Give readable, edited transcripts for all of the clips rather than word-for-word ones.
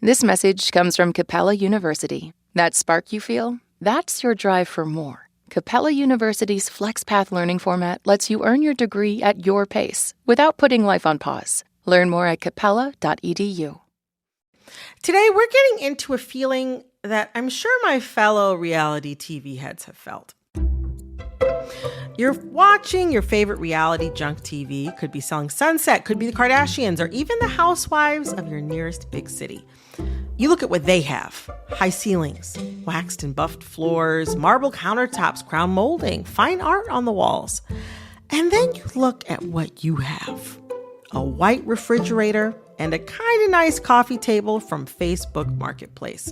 This message comes from Capella University. That spark you feel? That's your drive for more. Capella University's FlexPath learning format lets you earn your degree at your pace without putting life on pause. Learn more at capella.edu. Today, we're getting into a feeling that I'm sure my fellow reality TV heads have felt. You're watching your favorite reality junk TV, could be Selling Sunset, could be the Kardashians, or even the housewives of your nearest big city. You look at what they have: high ceilings, waxed and buffed floors, marble countertops, crown molding, fine art on the walls. And then you look at what you have: a white refrigerator and a kind of nice coffee table from Facebook Marketplace.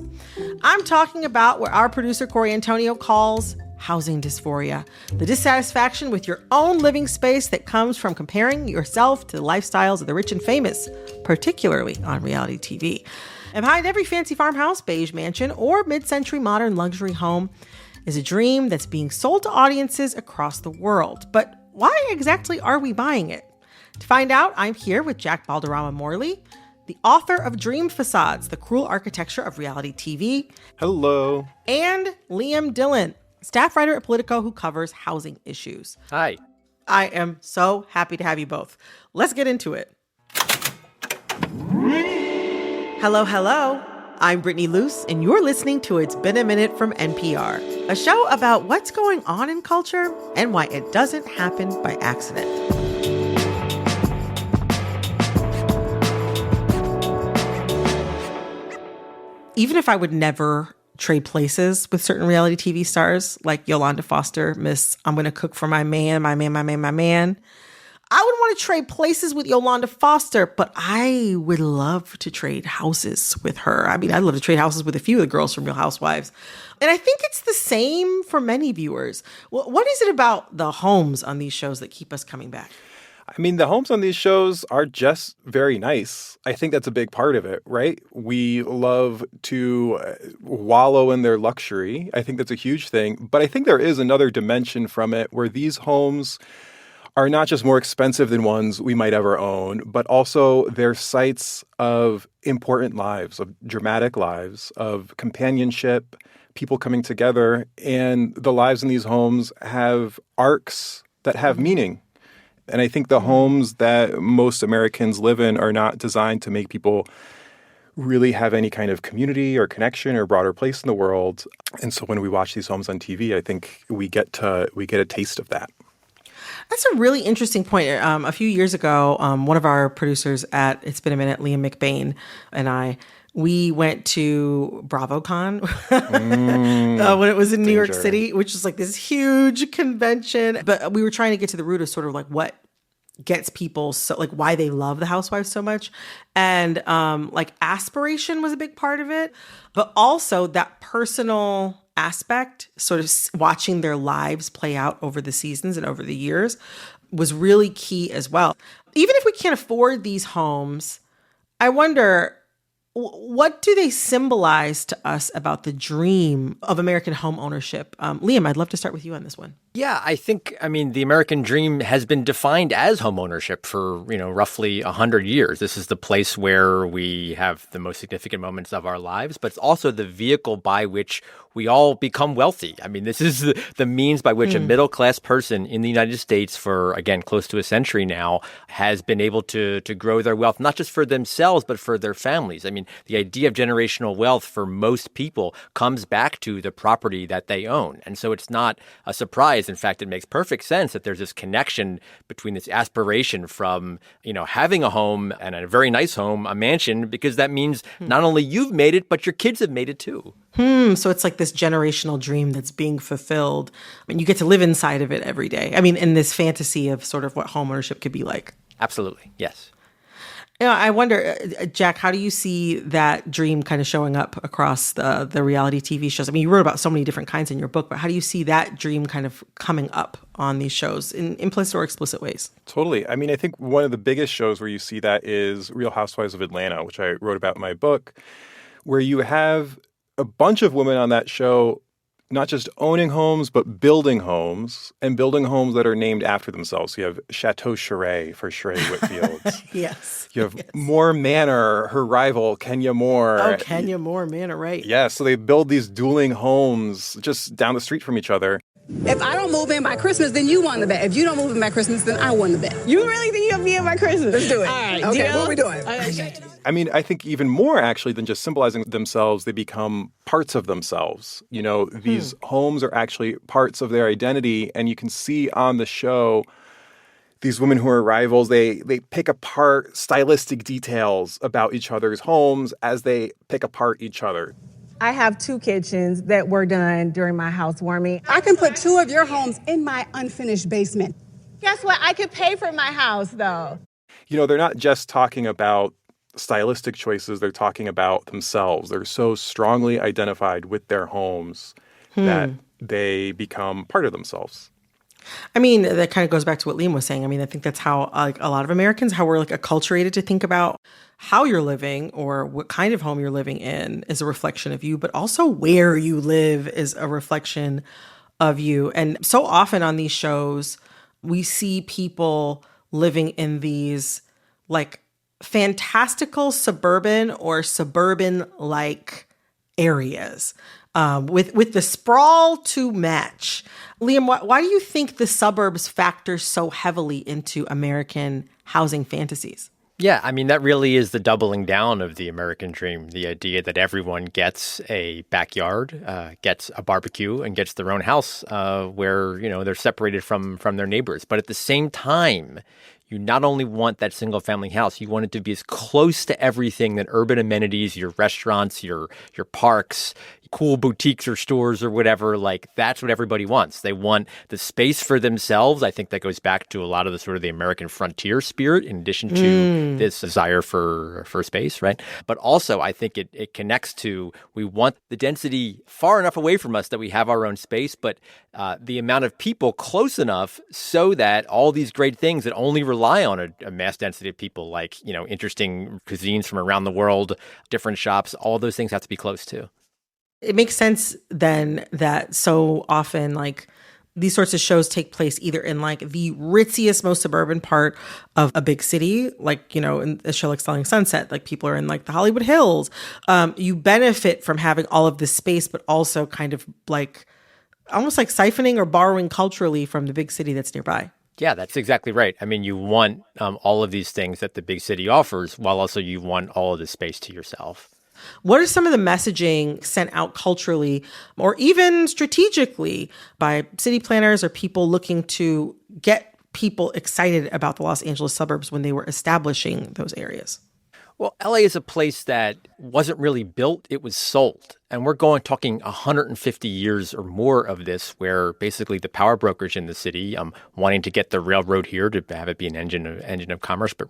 I'm talking about what our producer Corey Antonio calls housing dysphoria, the dissatisfaction with your own living space that comes from comparing yourself to the lifestyles of the rich and famous, particularly on reality TV. And behind every fancy farmhouse, beige mansion, or mid-century modern luxury home is a dream that's being sold to audiences across the world. But why exactly are we buying it? To find out, I'm here with Jack Balderrama Morley, the author of Dream Facades, The Cruel Architecture of Reality TV. Hello. And Liam Dillon, staff writer at Politico who covers housing issues. Hi. I am so happy to have you both. Let's get into it. Hello. I'm Brittany Luce, and you're listening to It's Been a Minute from NPR, a show about what's going on in culture and why it doesn't happen by accident. Even if I would never trade places with certain reality TV stars like Yolanda Foster, Miss I'm Gonna Cook for my man, I would want to trade places with Yolanda Foster, but I would love to trade houses with her. I mean, I'd love to trade houses with a few of the girls from Real Housewives. And I think it's the same for many viewers. What is it about the homes on these shows that keep us coming back? I mean, the homes on these shows are just very nice. I think that's a big part of it, right? We love to wallow in their luxury. I think that's a huge thing. But I think there is another dimension from it where these homes are not just more expensive than ones we might ever own, but also they're sites of important lives, of dramatic lives, of companionship, people coming together. And the lives in these homes have arcs that have meaning. And I think the homes that most Americans live in are not designed to make people really have any kind of community or connection or broader place in the world. And so when we watch these homes on TV, I think we get a taste of that. That's a really interesting point. A few years ago, one of our producers at It's Been a Minute, Liam McBain, and we went to BravoCon when it was in New York City, which was like this huge convention. But we were trying to get to the root of sort of like what gets people so like why they love the Housewives so much. And like aspiration was a big part of it, but also that personal aspect, sort of watching their lives play out over the seasons and over the years was really key as well. Even if we can't afford these homes, I wonder, what do they symbolize to us about the dream of American home ownership? Liam, I'd love to start with you on this one. Yeah, I mean, the American dream has been defined as homeownership for, roughly 100 years. This is the place where we have the most significant moments of our lives, but it's also the vehicle by which we all become wealthy. I mean, this is the means by which a middle-class person in the United States for, again, close to a century now has been able to grow their wealth, not just for themselves, but for their families. I mean, the idea of generational wealth for most people comes back to the property that they own. And so it's not a surprise. In fact, it makes perfect sense that there's this connection between this aspiration from, having a home and a very nice home, a mansion, because that means not only you've made it, but your kids have made it too. So it's like this generational dream that's being fulfilled. I mean, you get to live inside of it every day. I mean, in this fantasy of sort of what homeownership could be like. Absolutely. Yes. I wonder, Jack, how do you see that dream kind of showing up across the reality TV shows? I mean, you wrote about so many different kinds in your book, but how do you see that dream kind of coming up on these shows in implicit or explicit ways? Totally. I mean, I think one of the biggest shows where you see that is Real Housewives of Atlanta, which I wrote about in my book, where you have a bunch of women on that show not just owning homes, but building homes, and building homes that are named after themselves. So you have Chateau Charest for Charest Whitfield. Yes. You have Yes. Moore Manor, her rival, Kenya Moore. Oh, Kenya Moore Manor, right. Yeah, so they build these dueling homes just down the street from each other. If I don't move in by Christmas, then you won the bet. If you don't move in by Christmas, then I won the bet. You really think you'll be in by Christmas? Let's do it. All right, okay, deal? what are we doing? I mean, I think even more actually than just symbolizing themselves, they become parts of themselves. You know, these homes are actually parts of their identity. And you can see on the show, these women who are rivals, they pick apart stylistic details about each other's homes as they pick apart each other. I have 2 kitchens that were done during my housewarming. I can put 2 of your homes in my unfinished basement. Guess what? I could pay for my house, though. You know, they're not just talking about stylistic choices, they're talking about themselves. They're so strongly identified with their homes that they become part of themselves. I mean, that kind of goes back to what Liam was saying. I mean, I think that's how like a lot of Americans, how we're like acculturated to think about how you're living or what kind of home you're living in is a reflection of you, but also where you live is a reflection of you. And so often on these shows, we see people living in these like fantastical suburban or suburban-like areas. With the sprawl to match. Liam, why do you think the suburbs factor so heavily into American housing fantasies? Yeah, I mean, that really is the doubling down of the American dream, the idea that everyone gets a backyard, gets a barbecue, and gets their own house where, you know, they're separated from their neighbors. But at the same time, you not only want that single family house, you want it to be as close to everything that urban amenities, your restaurants, your parks, cool boutiques or stores or whatever, like that's what everybody wants. They want the space for themselves. I think that goes back to a lot of the sort of the American frontier spirit in addition to this desire for space, right? But also I think it connects to we want the density far enough away from us that we have our own space, but the amount of people close enough so that all these great things that only rely on a mass density of people, like, you know, interesting cuisines from around the world, different shops, all those things have to be close to. It makes sense then that so often like these sorts of shows take place either in like the ritziest, most suburban part of a big city, like, you know, in a show like Selling Sunset, like people are in like the Hollywood Hills. You benefit from having all of this space, but also kind of like almost like siphoning or borrowing culturally from the big city that's nearby. Yeah, that's exactly right. I mean, you want all of these things that the big city offers, while also you want all of the space to yourself. What are some of the messaging sent out culturally or even strategically by city planners or people looking to get people excited about the Los Angeles suburbs when they were establishing those areas? Well, LA is a place that wasn't really built, it was sold. And we're talking 150 years or more of this, where basically the power brokers in the city wanting to get the railroad here to have it be an engine of commerce. But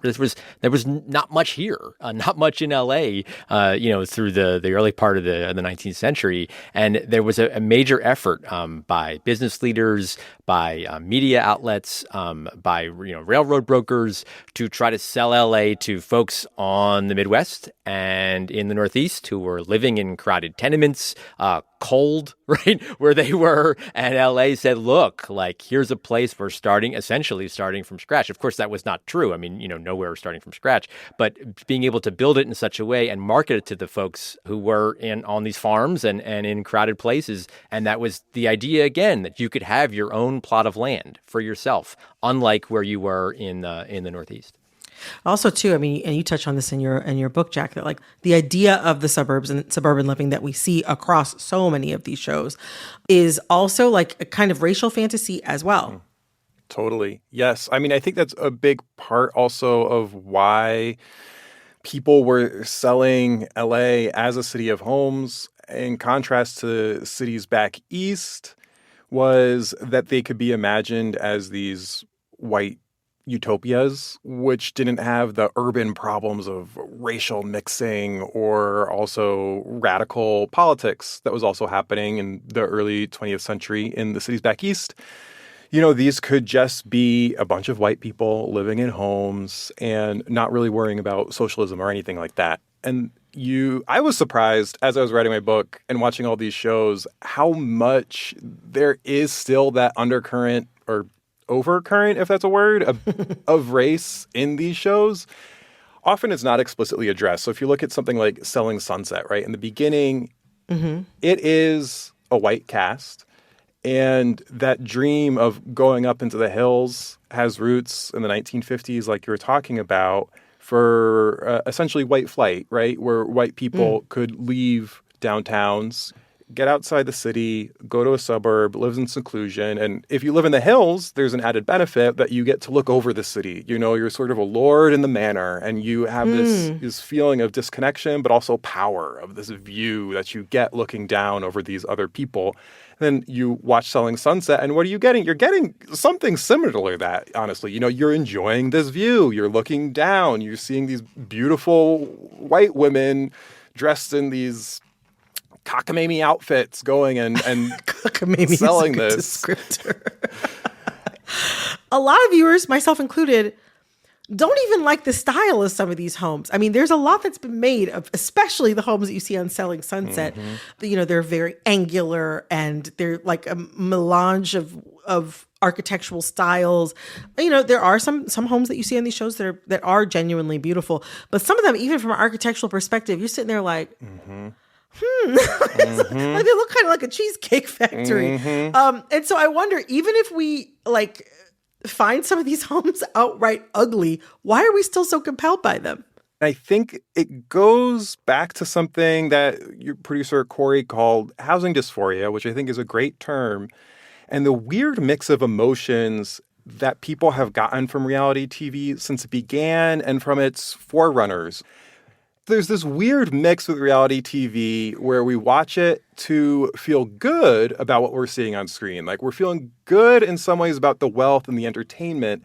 there was not much here, not much in LA, through the early part of the 19th century. And there was a major effort by business leaders, by media outlets, by railroad brokers to try to sell LA to folks on the Midwest and in the Northeast who were living in crowded tenements, cold, right, where they were. And LA said, look, like, here's a place we're essentially starting from scratch. Of course, that was not true. I mean, nowhere was starting from scratch. But being able to build it in such a way and market it to the folks who were on these farms and in crowded places. And that was the idea, again, that you could have your own plot of land for yourself, unlike where you were in the Northeast. Also, too, I mean, and you touch on this in your book, Jack, that like the idea of the suburbs and suburban living that we see across so many of these shows is also like a kind of racial fantasy as well. Totally. Yes. I mean, I think that's a big part also of why people were selling LA as a city of homes in contrast to cities back east, was that they could be imagined as these white utopias, which didn't have the urban problems of racial mixing or also radical politics that was also happening in the early 20th century in the cities back east. These could just be a bunch of white people living in homes and not really worrying about socialism or anything like that. And I was surprised as I was writing my book and watching all these shows, how much there is still that undercurrent or overcurrent, if that's a word, of race in these shows. Often it's not explicitly addressed. So if you look at something like Selling Sunset, right? In the beginning, it is a white cast. And that dream of going up into the hills has roots in the 1950s, like you were talking about, for essentially white flight, right? Where white people could leave downtowns, get outside the city, go to a suburb, live in seclusion. And if you live in the hills, there's an added benefit that you get to look over the city. You know, you're sort of a lord in the manor, and you have this feeling of disconnection, but also power, of this view that you get looking down over these other people. Then you watch Selling Sunset, and what are you getting? You're getting something similar to that, honestly. You know, you're enjoying this view. You're looking down. You're seeing these beautiful white women dressed in these cockamamie outfits going and Cockamamie selling is a good this. descriptor. A lot of viewers, myself included, don't even like the style of some of these homes. I mean, there's a lot that's been made of, especially the homes that you see on Selling Sunset. You know, they're very angular and they're like a melange of architectural styles. You know, there are some homes that you see on these shows that are genuinely beautiful, but some of them, even from an architectural perspective, you're sitting there like, like they look kind of like a cheesecake factory. And so I wonder, even if we like find some of these homes outright ugly, why are we still so compelled by them? I think it goes back to something that your producer Corey called housing dysphoria, which I think is a great term, and the weird mix of emotions that people have gotten from reality TV since it began and from its forerunners. There's this weird mix with reality TV where we watch it to feel good about what we're seeing on screen. Like, we're feeling good in some ways about the wealth and the entertainment,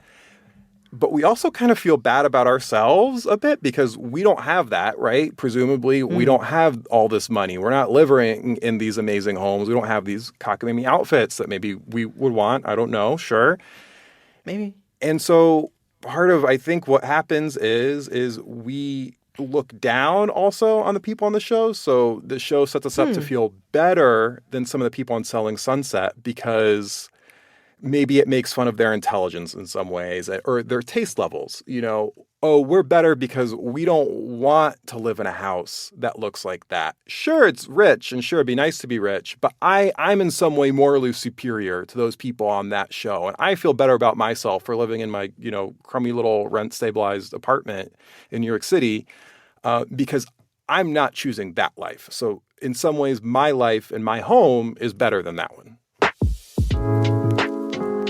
but we also kind of feel bad about ourselves a bit because we don't have that, right? Presumably, we don't have all this money. We're not living in these amazing homes. We don't have these cockamamie outfits that maybe we would want. I don't know. Sure. Maybe. And so part of, I think, what happens is we look down also on the people on the show. So the show sets us up to feel better than some of the people on Selling Sunset because maybe it makes fun of their intelligence in some ways or their taste levels. You know, oh, we're better because we don't want to live in a house that looks like that. Sure, it's rich and sure, it'd be nice to be rich, but I'm in some way morally superior to those people on that show. And I feel better about myself for living in my, you know, crummy little rent stabilized apartment in New York City because I'm not choosing that life. So in some ways, my life and my home is better than that one.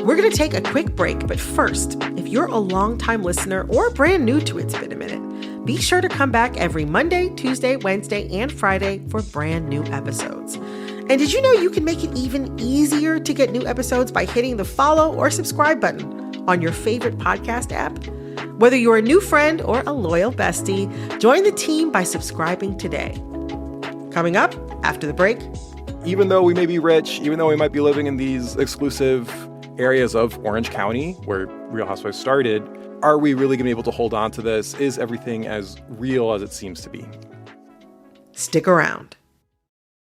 We're going to take a quick break, but first, if you're a longtime listener or brand new to It's Been a Minute, be sure to come back every Monday, Tuesday, Wednesday, and Friday for brand new episodes. And did you know you can make it even easier to get new episodes by hitting the follow or subscribe button on your favorite podcast app? Whether you're a new friend or a loyal bestie, join the team by subscribing today. Coming up after the break. Even though we may be rich, even though we might be living in these exclusive areas of Orange County, where Real Housewives started, are we really going to be able to hold on to this? Is everything as real as it seems to be? Stick around.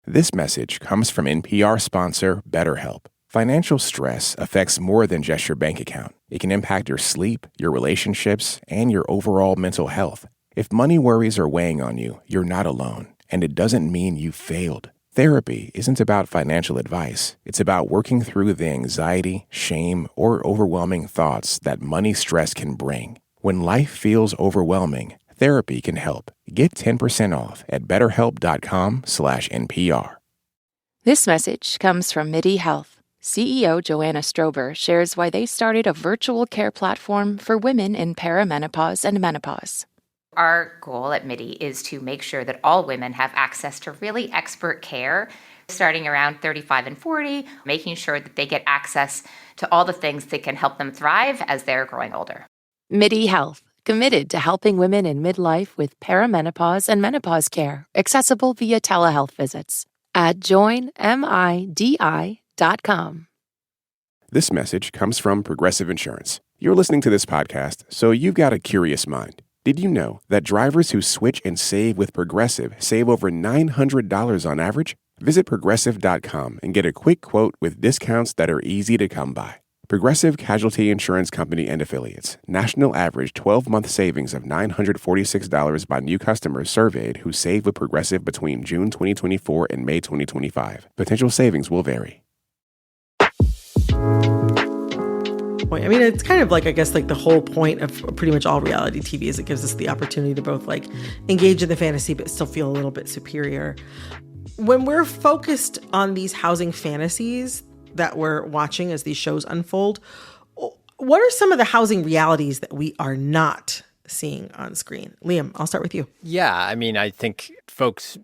This message comes from NPR sponsor BetterHelp. Financial stress affects more than just your bank account. It can impact your sleep, your relationships, and your overall mental health. If money worries are weighing on you, you're not alone, and it doesn't mean you failed. Therapy isn't about financial advice. It's about working through the anxiety, shame, or overwhelming thoughts that money stress can bring. When life feels overwhelming, therapy can help. Get 10% off at betterhelp.com/NPR. This message comes from MIDI Health. CEO Joanna Strober shares why they started a virtual care platform for women in perimenopause and menopause. Our goal at MIDI is to make sure that all women have access to really expert care, starting around 35 and 40, making sure that they get access to all the things that can help them thrive as they're growing older. MIDI Health, committed to helping women in midlife with perimenopause and menopause care, accessible via telehealth visits at joinmidi.com. This message comes from Progressive Insurance. You're listening to this podcast, so you've got a curious mind. Did you know that drivers who switch and save with Progressive save over $900 on average? Visit Progressive.com and get a quick quote with discounts that are easy to come by. Progressive Casualty Insurance Company and Affiliates. National average 12-month savings of $946 by new customers surveyed who save with Progressive between June 2024 and May 2025. Potential savings will vary. I mean, it's kind of like, I guess, like the whole point of pretty much all reality TV is it gives us the opportunity to both like engage in the fantasy but still feel a little bit superior. When we're focused on these housing fantasies that we're watching as these shows unfold, what are some of the housing realities that we are not seeing on screen? Liam, I'll start with you. Yeah, I mean, I think folks,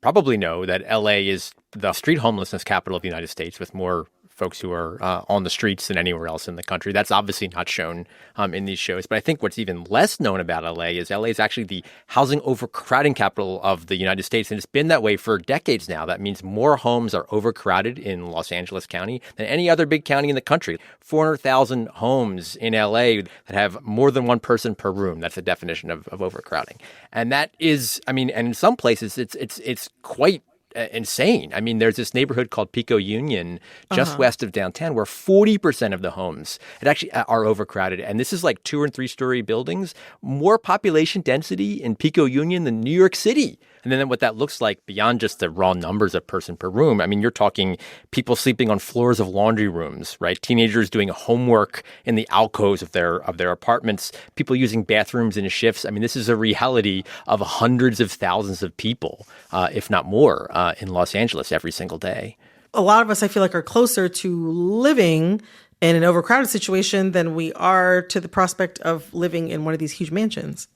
probably know that LA is the street homelessness capital of the United States, with more folks who are on the streets than anywhere else in the country. That's obviously not shown in these shows. But I think what's even less known about LA is actually the housing overcrowding capital of the United States. And it's been that way for decades now. That means more homes are overcrowded in Los Angeles County than any other big county in the country. 400,000 homes in LA that have more than one person per room. That's the definition of overcrowding. And that is, and in some places it's quite insane. I mean, there's this neighborhood called Pico Union just west of downtown where 40% of the homes actually are overcrowded. And this is like 2- and 3-story buildings, more population density in Pico Union than New York City. And then what that looks like beyond just the raw numbers of person per room, I mean, you're talking people sleeping on floors of laundry rooms, right? Teenagers doing homework in the alcoves of their apartments, people using bathrooms in shifts. I mean, this is a reality of hundreds of thousands of people, if not more, in Los Angeles every single day. A lot of us, I feel like, are closer to living in an overcrowded situation than we are to the prospect of living in one of these huge mansions.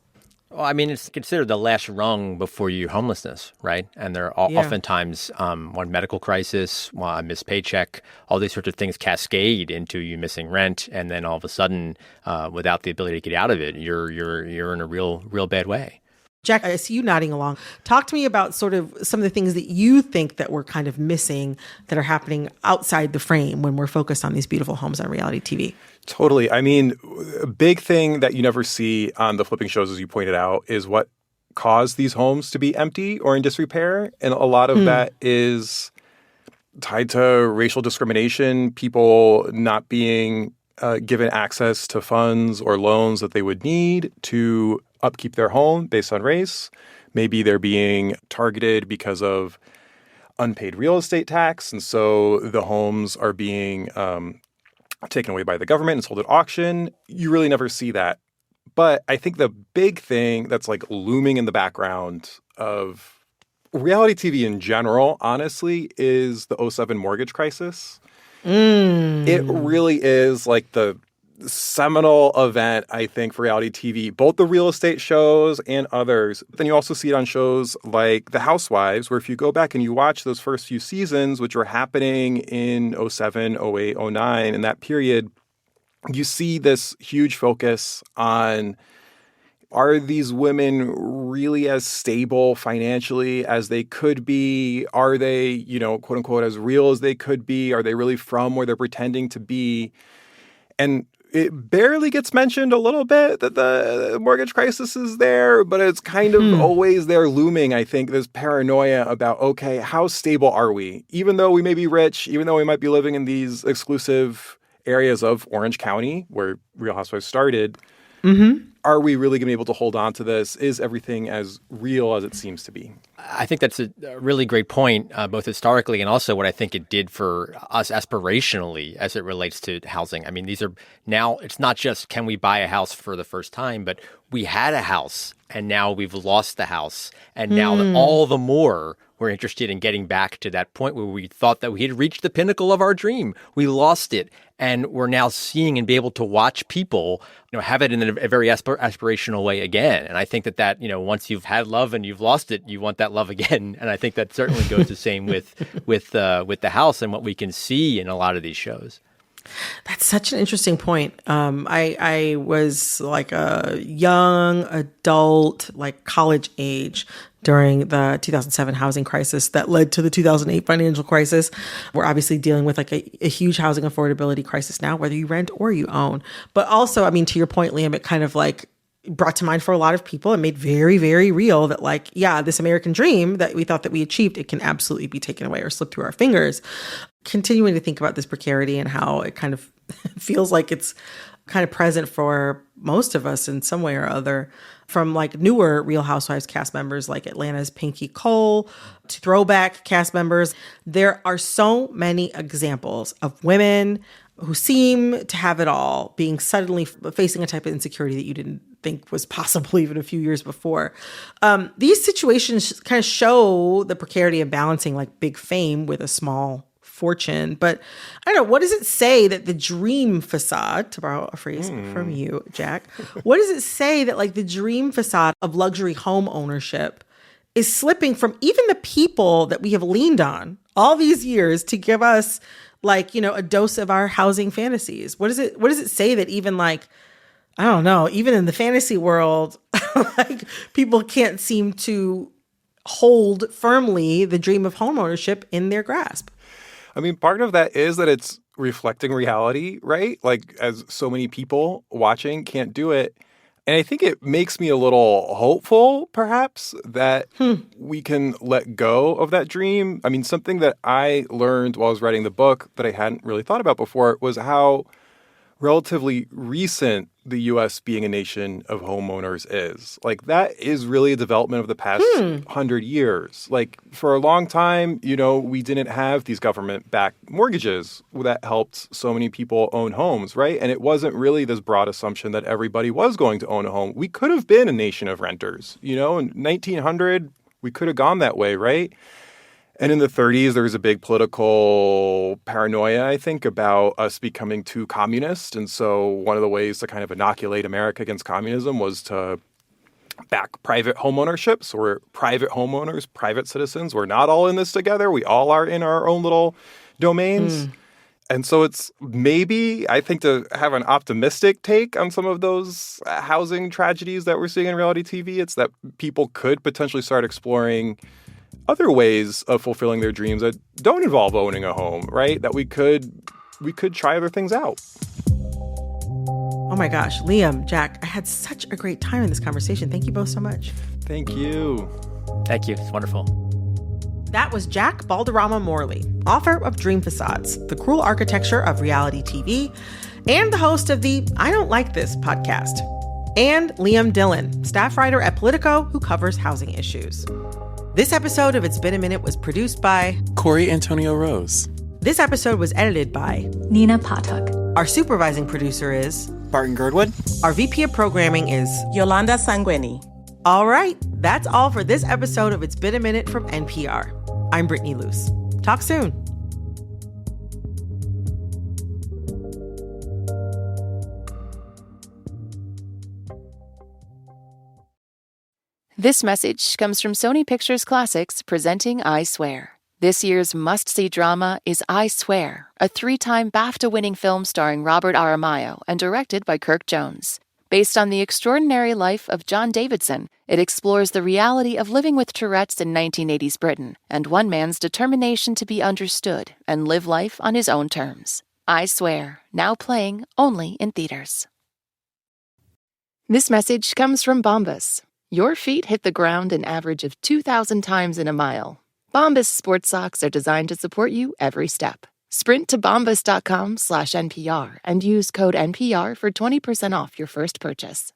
Well, I mean, it's considered the last rung before you homelessness, right? And there are oftentimes one medical crisis, a missed paycheck, all these sorts of things cascade into you missing rent, and then all of a sudden, without the ability to get out of it, you're in a real bad way. Jack, I see you nodding along. Talk to me about sort of some of the things that you think that we're kind of missing that are happening outside the frame when we're focused on these beautiful homes on reality TV. Totally. I mean, a big thing that you never see on the flipping shows, as you pointed out, is what caused these homes to be empty or in disrepair. And a lot of that is tied to racial discrimination, people not being given access to funds or loans that they would need to upkeep their home based on race. Maybe they're being targeted because of unpaid real estate tax. And so the homes are being taken away by the government and sold at auction. You really never see that. But I think the big thing that's like looming in the background of reality TV in general, honestly, is the 2007 mortgage crisis. It really is like the seminal event, I think, for reality TV, both the real estate shows and others. But then you also see it on shows like The Housewives, where if you go back and you watch those first few seasons, which were happening in 2007, 2008, 2009, in that period, you see this huge focus on, are these women really as stable financially as they could be? Are they, quote unquote, as real as they could be? Are they really from where they're pretending to be? And it barely gets mentioned a little bit that the mortgage crisis is there, but it's kind of always there looming, I think, this paranoia about, okay, how stable are we? Even though we may be rich, even though we might be living in these exclusive areas of Orange County, where Real Housewives started, are we really going to be able to hold on to this? Is everything as real as it seems to be? I think that's a really great point, both historically and also what I think it did for us aspirationally as it relates to housing. I mean, these are now, it's not just can we buy a house for the first time, but we had a house and now we've lost the house. And now all the more we're interested in getting back to that point where we thought that we had reached the pinnacle of our dream. We lost it. And we're now seeing and be able to watch people, have it in a very aspirational way again. And I think that, once you've had love and you've lost it, you want that love again. And I think that certainly goes the same with the house and what we can see in a lot of these shows. That's such an interesting point. I was like a young adult, like college age, during the 2007 housing crisis that led to the 2008 financial crisis. We're obviously dealing with like a huge housing affordability crisis now, whether you rent or you own. But also, I mean, to your point, Liam, it kind of like brought to mind for a lot of people and made very, very real that, like, yeah, this American dream that we thought that we achieved, it can absolutely be taken away or slip through our fingers. Continuing to think about this precarity and how it kind of feels like it's kind of present for most of us in some way or other, from like newer Real Housewives cast members like Atlanta's Pinky Cole to throwback cast members. There are so many examples of women who seem to have it all, being suddenly facing a type of insecurity that you didn't think was possible even a few years before. These situations kind of show the precarity of balancing like big fame with a small fortune. But I don't know, what does it say that the dream facade, to borrow a phrase from you, Jack, what does it say that like the dream facade of luxury home ownership is slipping from even the people that we have leaned on all these years to give us like, you know, a dose of our housing fantasies? What does it say that even like, I don't know, even in the fantasy world, like people can't seem to hold firmly the dream of homeownership in their grasp? I mean, part of that is that it's reflecting reality, right? Like, as so many people watching can't do it. And I think it makes me a little hopeful, perhaps, that we can let go of that dream. I mean, something that I learned while I was writing the book that I hadn't really thought about before was how relatively recent the U.S. being a nation of homeowners is. Like, that is really a development of the past 100 years. Like, for a long time, you know, we didn't have these government-backed mortgages that helped so many people own homes, right? And it wasn't really this broad assumption that everybody was going to own a home. We could have been a nation of renters, you know? In 1900, we could have gone that way, right? And in the 30s, there was a big political paranoia, I think, about us becoming too communist. And so one of the ways to kind of inoculate America against communism was to back private home ownership. So we're private homeowners, private citizens. We're not all in this together. We all are in our own little domains. And so it's maybe, I think, to have an optimistic take on some of those housing tragedies that we're seeing in reality TV, it's that people could potentially start exploring other ways of fulfilling their dreams that don't involve owning a home, right? That we could try other things out. Oh my gosh, Liam, Jack, I had such a great time in this conversation. Thank you both so much. Thank you. Thank you. It's wonderful. That was Jack Balderrama Morley, author of Dream Facades, The Cruel Architecture of Reality TV, and the host of the I Don't Like This podcast. And Liam Dillon, staff writer at Politico, who covers housing issues. This episode of It's Been a Minute was produced by Corey Antonio Rose. This episode was edited by Nina Patak. Our supervising producer is Barton Girdwood. Our VP of programming is Yolanda Sanguini. All right, that's all for this episode of It's Been a Minute from NPR. I'm Brittany Luce. Talk soon. This message comes from Sony Pictures Classics presenting I Swear. This year's must-see drama is I Swear, a 3-time BAFTA-winning film starring Robert Aramayo and directed by Kirk Jones. Based on the extraordinary life of John Davidson, it explores the reality of living with Tourette's in 1980s Britain and one man's determination to be understood and live life on his own terms. I Swear, now playing only in theaters. This message comes from Bombas. Your feet hit the ground an average of 2,000 times in a mile. Bombas sports socks are designed to support you every step. Sprint to bombas.com/NPR and use code NPR for 20% off your first purchase.